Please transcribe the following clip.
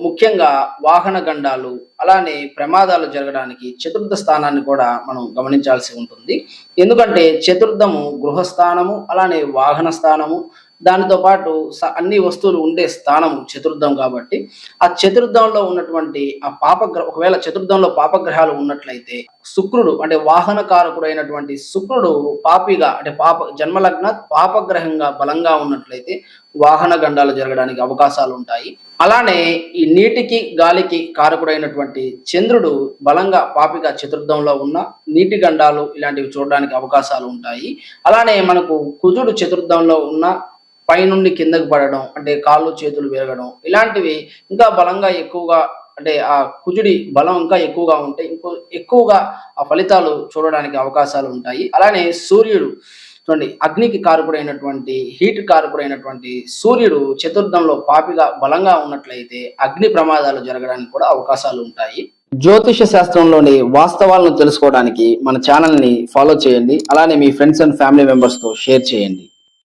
ముఖ్యంగా వాహన గండాలు, అలానే ప్రమాదాలు జరగడానికి చతుర్థ స్థానాన్ని కూడా మనం గమనించాల్సి ఉంటుంది. ఎందుకంటే చతుర్థము గృహస్థానము, అలానే వాహన స్థానము, దానితో పాటు అన్ని వస్తువులు ఉండే స్థానము చతుర్థం కాబట్టి, ఆ చతుర్థంలో ఉన్నటువంటి ఒకవేళ చతుర్థంలో పాపగ్రహాలు ఉన్నట్లయితే శుక్రుడు అంటే వాహన కారకుడైనటువంటి శుక్రుడు పాపిగా అంటే జన్మలగ్న పాపగ్రహంగా బలంగా ఉన్నట్లయితే వాహన గండాలు జరగడానికి అవకాశాలు ఉంటాయి. అలానే ఈ నీటికి గాలికి కారకుడైనటువంటి చంద్రుడు బలంగా పాపిగా చతుర్థంలో ఉన్న నీటి గండాలు ఇలాంటివి చూడడానికి అవకాశాలు ఉంటాయి. అలానే మనకు కుజుడు చతుర్థంలో ఉన్న పైనుండి కిందకు పడడం అంటే కాళ్ళు చేతులు విరగడం ఇలాంటివి ఇంకా బలంగా ఎక్కువగా అంటే ఆ కుజుడి బలం ఇంకా ఎక్కువగా ఉంటే ఎక్కువగా ఆ ఫలితాలు చూడడానికి అవకాశాలు ఉంటాయి. అలానే సూర్యుడు చూడండి, అగ్నికి కారకుడైనటువంటి హీట్ కారకుడైనటువంటి సూర్యుడు చతుర్థంలో పాపిగా బలంగా ఉన్నట్లయితే అగ్ని ప్రమాదాలు జరగడానికి కూడా అవకాశాలు ఉంటాయి. జ్యోతిష శాస్త్రంలోని వాస్తవాలను తెలుసుకోవడానికి మన ఛానల్ని ఫాలో చేయండి. అలానే మీ ఫ్రెండ్స్ అండ్ ఫ్యామిలీ మెంబర్స్తో షేర్ చేయండి.